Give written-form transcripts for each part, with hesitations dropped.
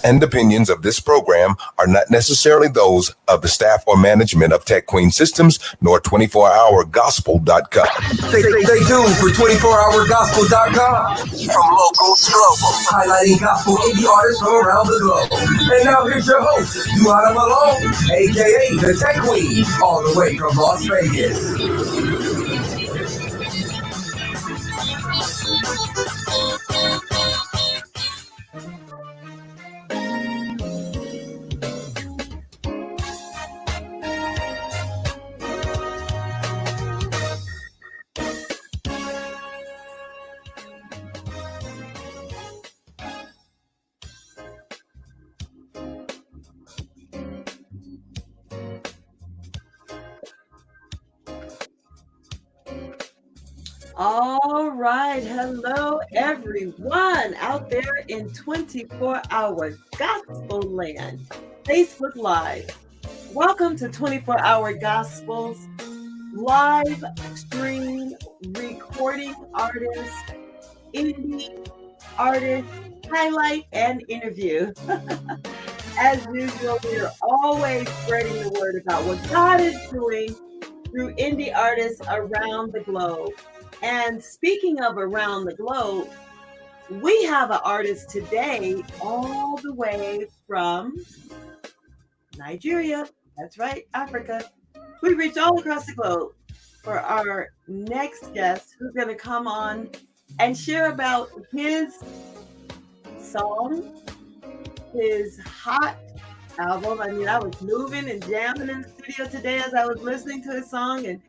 and opinions of this program are not necessarily those of the staff or management of Tech Queen Systems nor 24hourgospel.com. Stay tuned for 24hourgospel.com. From local to global, highlighting gospel indie artists from around the globe. And now here's your host, Joanna Malone, aka the Tech Queen, all the way from Las Vegas. All right. Hello, everyone out there in 24-hour gospel land, Facebook Live. Welcome to 24-hour Gospels live stream recording artist, indie artist, highlight, and interview. As usual, we are always spreading the word about what God is doing through indie artists around the globe. And speaking of around the globe, we have an artist today all the way from Nigeria. That's right, Africa. We reach all across the globe for our next guest who's going to come on and share about his song, his hot album. I mean, I was moving and jamming in the studio today as I was listening to his song, and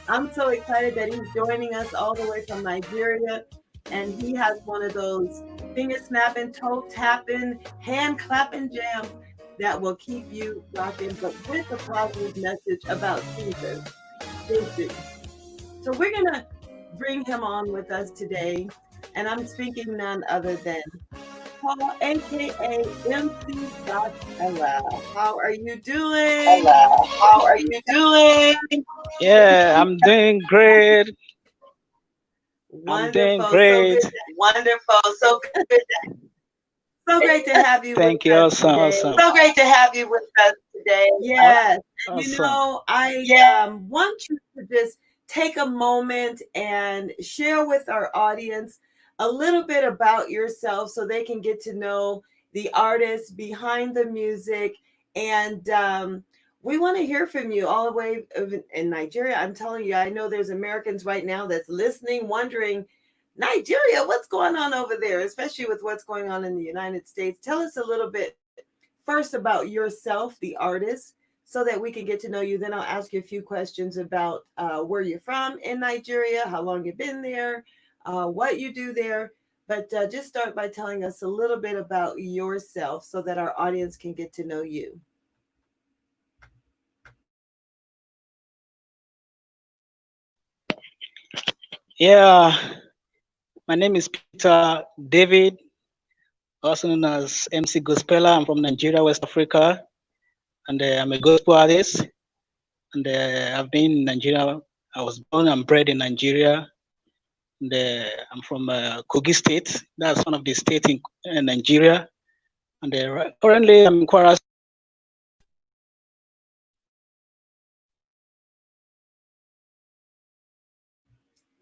I'm so excited that he's joining us all the way from Nigeria. And he has one of those finger snapping, toe tapping, hand clapping jams that will keep you rocking, but with a positive message about Jesus. So we're going to bring him on with us today. And I'm speaking none other than Paul, aka MC Ella. How are you doing? Hello. How are you doing? Yeah, I'm doing great. Wonderful. I'm doing great. Wonderful. So good. So great to have you. Thank you. Awesome. So great to have you with us today. Yes. Awesome. You know, I want you to just take a moment and share with our audience a little bit about yourself so they can get to know the artists behind the music. And we want to hear from you all the way in Nigeria. I'm telling you, I know there's Americans right now that's listening, wondering, Nigeria, what's going on over there, especially with what's going on in the United States. Tell us a little bit first about yourself, the artist, so that we can get to know you. Then I'll ask you a few questions about where you're from in Nigeria, how long you've been there, what you do there. But just start by telling us a little bit about yourself so that our audience can get to know you. Yeah, my name is Peter David, also known as MC Gospeller. I'm from Nigeria, West Africa, and I'm a gospel artist. And I've been in Nigeria. I was born and bred in Nigeria. And I'm from Kogi State. That's one of the states in Nigeria. And currently I'm in Kwara.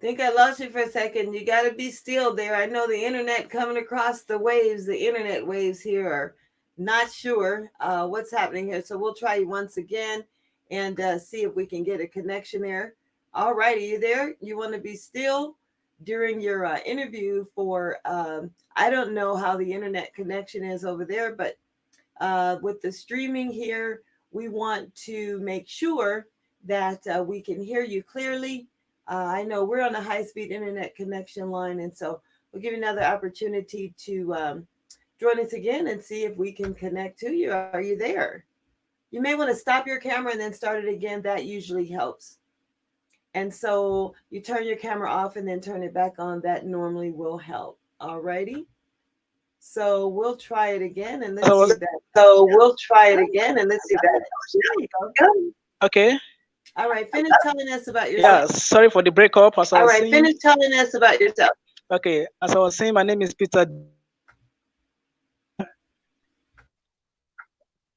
Think I lost you for a second. You got to be still there. I know the internet coming across the waves. The internet waves here are not sure what's happening here. So we'll try you once again and see if we can get a connection there. All right. Are you there? You want to be still during your interview for, I don't know how the internet connection is over there, but with the streaming here, we want to make sure that we can hear you clearly. I know we're on a high-speed internet connection line, and so we'll give you another opportunity to join us again and see if we can connect to you. Are you there? You may want to stop your camera and then start it again. That usually helps. And so you turn your camera off and then turn it back on. That normally will help. All righty. So we'll try it again and let's see that. So we'll try it again and let's see that. There you go. Okay. All right, finish telling us about yourself. Yeah, sorry for the breakup. All right, finish telling us about yourself. Okay, as I was saying, my name is Peter.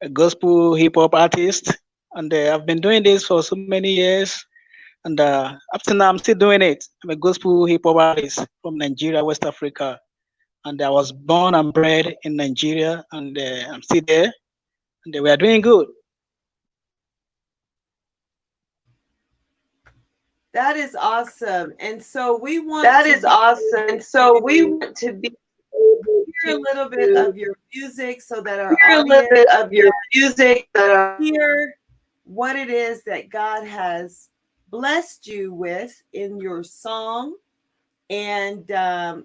a gospel hip hop artist, and I've been doing this for so many years. And up to now, I'm still doing it. I'm a gospel hip hop artist from Nigeria, West Africa. And I was born and bred in Nigeria, and I'm still there. And we are doing good. That is awesome. And so we want to be hear a little bit of your music so that our hear what it is that God has blessed you with in your song. And I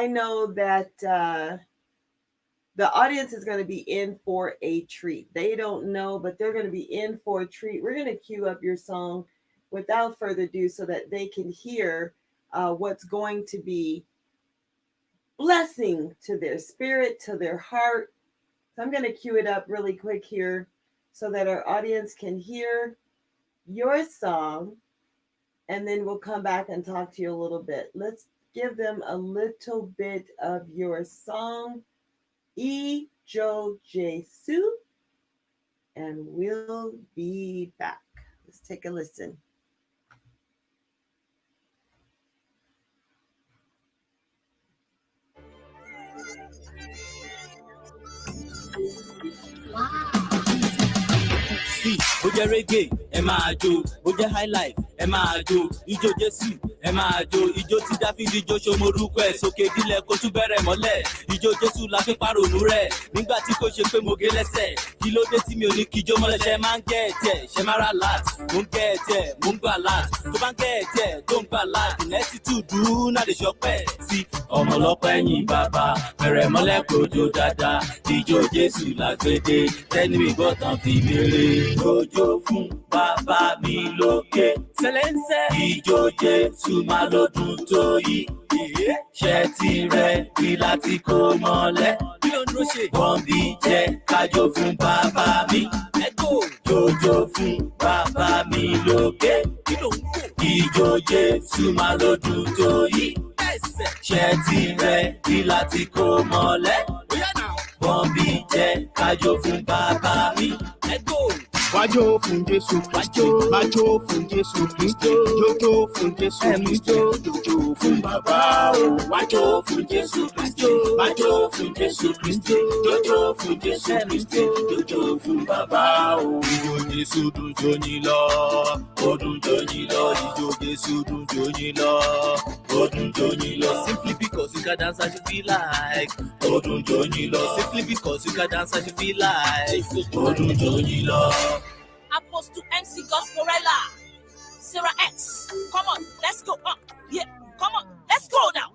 know that the audience is going to be in for a treat. They don't know, but they're going to be in for a treat. We're going to cue up your song without further ado so that they can hear what's going to be blessing to their spirit, to their heart. So I'm going to cue it up really quick here so that our audience can hear your song, and then we'll come back and talk to you a little bit. Let's give them a little bit of your song, Ijo Jesu, and we'll be back. Let's take a listen. Sí, bó jẹ́ reggae, ẹ máa jó, bó jẹ́ high life, ẹ máa jó, ijó Jésù, ẹ máa jó, ijó tí Dáfídì jó ṣomorúkọ ẹ̀ sókè dílẹ̀ kó tún bẹ̀rẹ̀ mọ́lẹ̀, ijó Jésù la fi pàrònú rẹ̀, nígbà tí kò ṣe pé mo gé lẹ́sẹ̀, kí ló dé tí mi ò ní kíjó mọ́lẹ̀, ṣe máa ń gẹ́ ẹ̀tẹ̀, ṣe máa ra láàt, mo ń gẹ́ ẹ̀tẹ̀, mo ń gbà láàt, tó bá ń gẹ́ ẹ̀tẹ̀, tó ń gbà láàt, nẹ́sì tù dùn náà lè ṣọpẹ́ sí ọmọ ọlọ́pẹ́ yìn bàbá, bẹ̀rẹ̀ mọ́lẹ̀ kojú dáadáa, ijó Jésù làgbédé, tẹ́ni mi gbọ́ tán fi mèrè, ijó fún bàbá mi lókè, sẹlẹ́nsẹ́, ijó Jésù máa lọ́dún tó yí, ṣẹ́ ti rẹ̀ rí láti kó mọ́lẹ̀, kí ló ń dúró ṣe? Bọ́m̀bì jẹ́ kájó fún bàbá mi, jòjò fún bàbá mi lókè, kí ló ń kó? Ijó Jésù máa lọ́dún tó yí, ṣẹ́ ti rẹ̀ rí láti kó mọ́lẹ̀, bọ́m̀bì jẹ́ kájó fún bàbá mi, wájó fún Jésù Kristi, májó fún Jésù Kristi, jójó fún Jésù Kristi, jójó fún bàbá o. Wájó fún Jésù Kristi, májó fún Jésù Kristi, jójó fún Jésù Kristi, jójó fún bàbá o. Ijó Jésù dùn jóyin lọ, ó dùn jóyin lọ, ijó Jésù dùn jóyin lọ, ó dùn jóyin lọ. Simply because you can dance as you feel like, Ó dùn jóyin lọ, simply because you can dance as you feel like, ó dùn jóyin lọ. Apostle MC Gosporella, Sarah X. Come on, let's go. Yeah, come on, let's go now.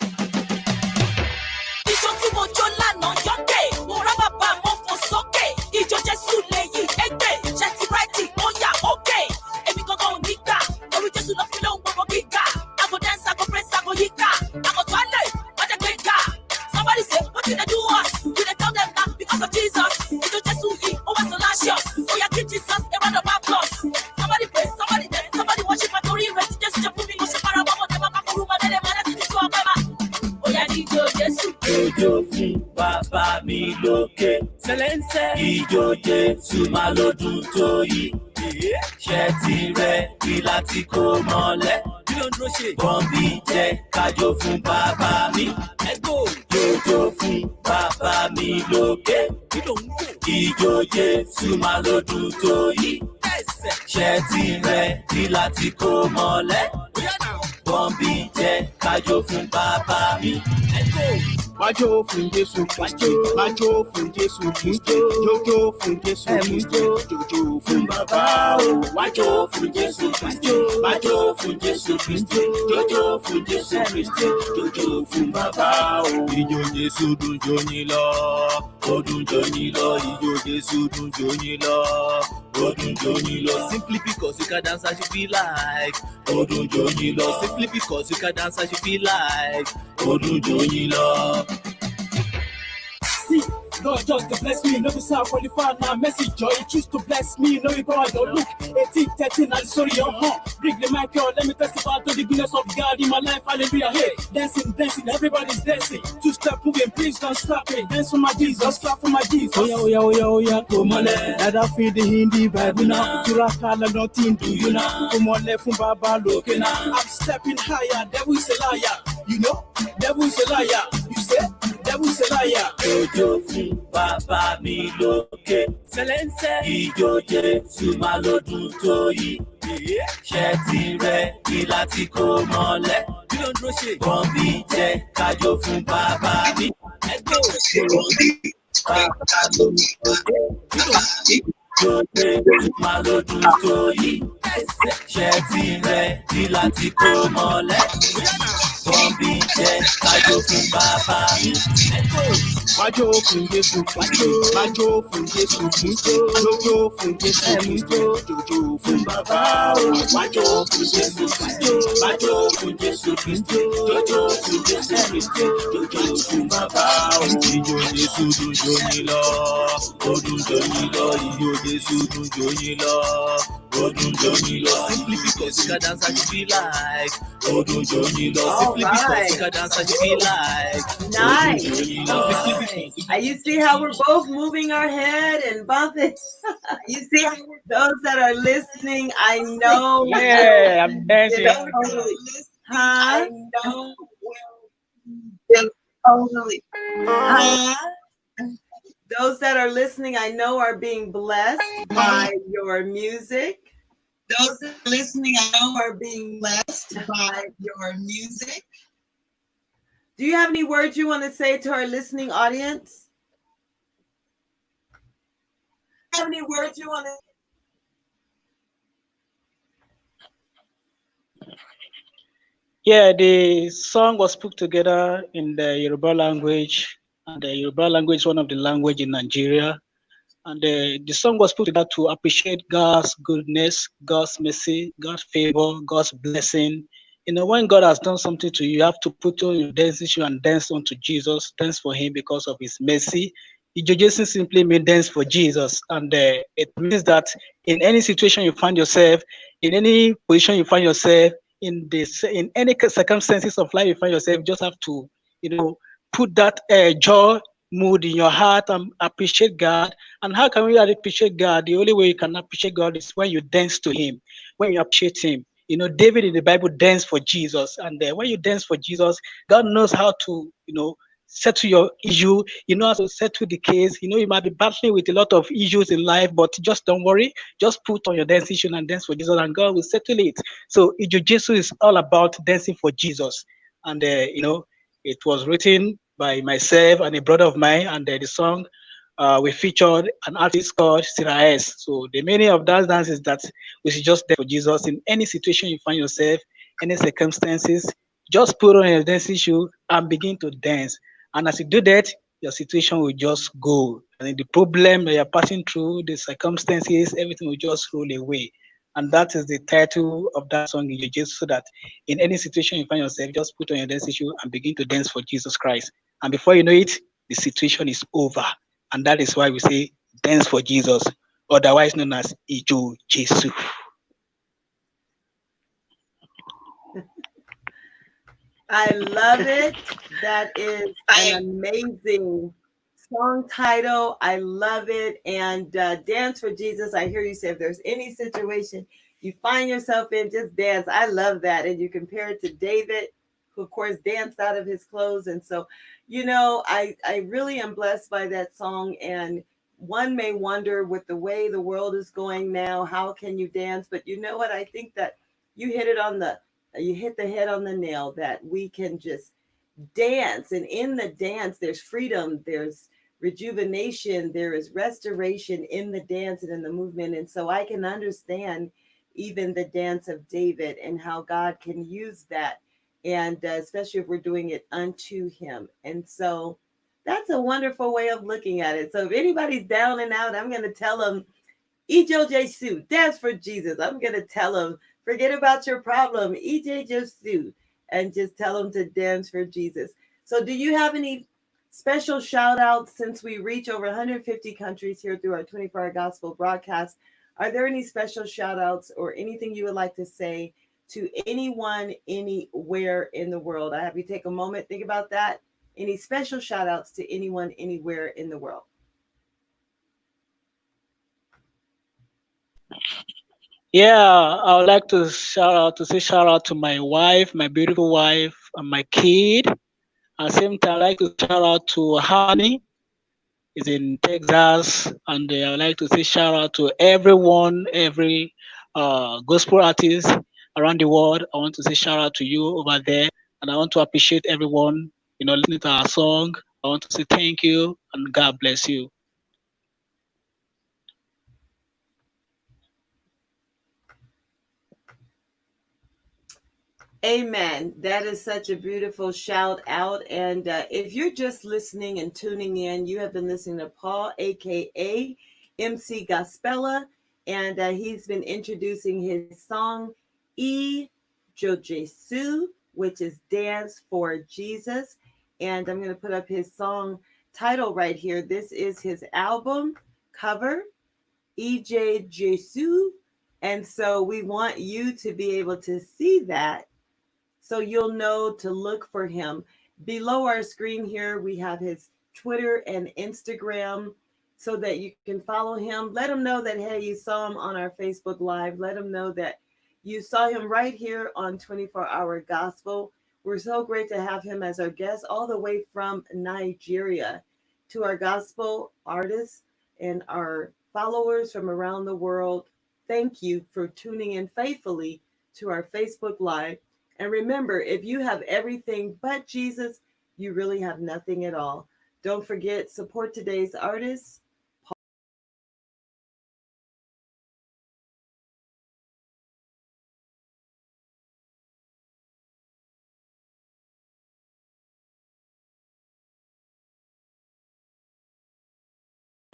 Ijó tí mo jó lánàá yọ̀ǹde, mo rá bàbá mo fò sókè. Ijó Jésù lẹ́yìn ẹgbẹ́, ṣe ti ráìtì ó yà ókè. Èmi gangan ò ní gbà, torí Jésù lọ fi lóhùn gbogbo gíga. I go dance, I go praise, I go yíká. I go toilet, wọ́n jẹ́ gbẹ̀gà. Somebody say, what did they do us? You dey tell them now because of Jesus. Ijó Jésù yìí, ó wá so lascious. Ó yá give Jesus a round of applause. Somebody praise, somebody dance, somebody worship my torí ìrètí Jésù jẹ́ fún mi. Mo ṣe para wọ́n dẹ̀ máa ká kúrú mọ́ dẹ́dẹ̀ máa láti títú ọpẹ́ máa. Ó yá ní ijó Jésù. Ijó fún bàbá mi lókè, sẹlẹ́nsẹ́, ijó Jésù máa lọ́dún tó yí, ṣẹ́ ti rẹ̀ rí láti kó mọ́lẹ̀, kí ló ń dúró ṣe? Bọ́m̀bì jẹ́ kájó fún bàbá mi, jòjò fún bàbá mi lókè, kí ló ń kó? Ijó Jésù máa lọ́dún tó yí, ṣẹ́ ti rẹ̀ rí láti kó mọ́lẹ̀, bọ́m̀bì jẹ́ kájó fún bàbá mi. Wájó fún Jésù Kristi, májó fún Jésù Kristi, jójó fún Jésù Kristi, jójó fún bàbá o. Wájó fún Jésù Kristi, májó fún Jésù Kristi, jójó fún Jésù Kristi, jójó fún bàbá o. Ijó Jésù dùn jóyin lọ, ó dùn jóyin lọ, ijó Jésù dùn jóyin lọ, ó dùn jóyin lọ. Simply because you can dance as you feel like, Ó dùn jóyin lọ, simply because you can dance as you feel like, ó dùn jóyin lọ. See, God just to bless me. No be say I qualify now. Message joy. You choose to bless me. No you power don't look. 18, 13, I'm sorry, bring the mic out. Let me testify to the goodness of God in my life. Hallelujah. Hey, dancing, everybody's dancing. Two-step moving, please don't stop it. Dance for my Jesus, clap for my Jesus. Oh yeah, come on, let us feed the Hindi Bible now. Turakala nothing do you now. Come on, left from Baba looking now. I'm stepping higher, devil's a liar. You know, devil's a liar. You say, devil's a liar. Ojo fún bàbá mi lókè. Sẹlẹ̀nsẹ̀. Ijó Jésù máa lọ́dún tó yí. Ṣé ti rẹ̀ ní láti kó mọ́lẹ̀? Kí ló ń dúró ṣe? Bọ́m̀bì jẹ́ kájọ fún bàbá mi. Ẹgbẹ́ òṣèlú bàbá mi lókè. Ijó Jésù máa lọ́dún tó yí. Ṣé ti rẹ̀ ní láti kó mọ́lẹ̀? Bọ́m̀bì jẹ́ kájọ fún bàbá mi. Wájú fún Jésù, wájú fún Jésù, jójó fún Jésù, jójó fún bàbá o. Wájú fún Jésù, wájú fún Jésù, jójó fún Jésù, jójó fún bàbá o. Ijó Jésù dùn jó yín lọ, ó dùn jó yín lọ. Ijó Jésù dùn jó yín lọ, ó dùn jó yín lọ. Simply because you can dance as you feel like, ó dùn jó yín lọ. Simply because you can dance as you feel like, Nice. You see how we're both moving our head and bumping. You see how those that are listening, I know. Yeah, I'm dancing. Huh? Those that are listening, I know, are being blessed by your music. Those that are listening, I know, are being blessed by your music. Do you have any words you want to say to our listening audience? Have any words you want to? Yeah, the song was put together in the Yoruba language, and the Yoruba language is one of the language in Nigeria. And the song was put together to appreciate God's goodness, God's mercy, God's favor, God's blessing. You know, when God has done something to you, you have to put on your dancing shoe and dance unto Jesus, dance for Him because of His mercy. Ijojesu simply means dance for Jesus, and it means that in any situation you find yourself, in any position you find yourself, in any circumstances of life you find yourself, you just have to, put that joy mood in your heart and appreciate God. And how can we appreciate God? The only way you can appreciate God is when you dance to Him, when you appreciate Him. David in the Bible danced for Jesus, and when you dance for Jesus, God knows how to, settle your issue. You know how to settle the case. You might be battling with a lot of issues in life, but just don't worry. Just put on your dancing shoe and dance for Jesus, and God will settle it. So Ijojesu is all about dancing for Jesus, and it was written by myself and a brother of mine, and the song we featured an artist called Sarah S. So the meaning of that dance is that we should just dance for Jesus in any situation you find yourself, any circumstances. Just put on your dancing shoe and begin to dance. And as you do that, your situation will just go. And the problem that you're passing through, the circumstances, everything will just roll away. And that is the title of that song, Ijojesu, so that in any situation you find yourself, just put on your dancing shoe and begin to dance for Jesus Christ. And before you know it, the situation is over. And that is why we say dance for Jesus, otherwise known as Ijojesu. I love it. That is an amazing song title. I love it. And dance for Jesus. I hear you say if there's any situation you find yourself in, just dance. I love that. And you compare it to David, who of course danced out of his clothes. And so, I really am blessed by that song. And one may wonder, with the way the world is going now, how can you dance? But you know what? I think that you hit the head on the nail, that we can just dance. And in the dance, there's freedom, there's rejuvenation, there is restoration in the dance and in the movement. And so I can understand even the dance of David and how God can use that. And especially if we're doing it unto Him. And so that's a wonderful way of looking at it. So if anybody's down and out, I'm going to tell them, Ijojesu, dance for Jesus. I'm going to tell them, forget about your problem, Ijojesu, and just tell them to dance for Jesus. So do you have any Special shout out, since we reach over 150 countries here through our 24-hour gospel broadcast. Are there any special shout outs or anything you would like to say to anyone, anywhere in the world? I have you take a moment, think about that. Any special shout outs to anyone, anywhere in the world? Yeah, I would like to say shout out to my wife, my beautiful wife, and my kid. At the same time, I'd like to shout out to Honey, is in Texas, and I would like to say shout out to everyone, every gospel artist around the world. I want to say shout out to you over there, and I want to appreciate everyone, listening to our song. I want to say thank you, and God bless you. Amen. That is such a beautiful shout out. And if you're just listening and tuning in, you have been listening to Paul, aka MC Gospella, and he's been introducing his song Ijo Jesu, which is Dance for Jesus. And I'm going to put up his song title right here. This is his album cover, Ije Jesu. And so we want you to be able to see that, so you'll know to look for him. Below our screen here, we have his Twitter and Instagram so that you can follow him. Let him know that, hey, you saw him on our Facebook Live. Let him know that you saw him right here on 24-Hour Gospel. We're so great to have him as our guest all the way from Nigeria. To our gospel artists and our followers from around the world, thank you for tuning in faithfully to our Facebook Live. And remember, if you have everything but Jesus, you really have nothing at all. Don't forget, support today's artists.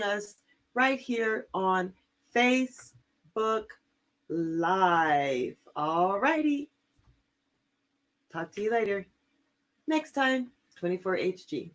Us right here on Facebook Live. All righty. Talk to you later. Next time, 24HG.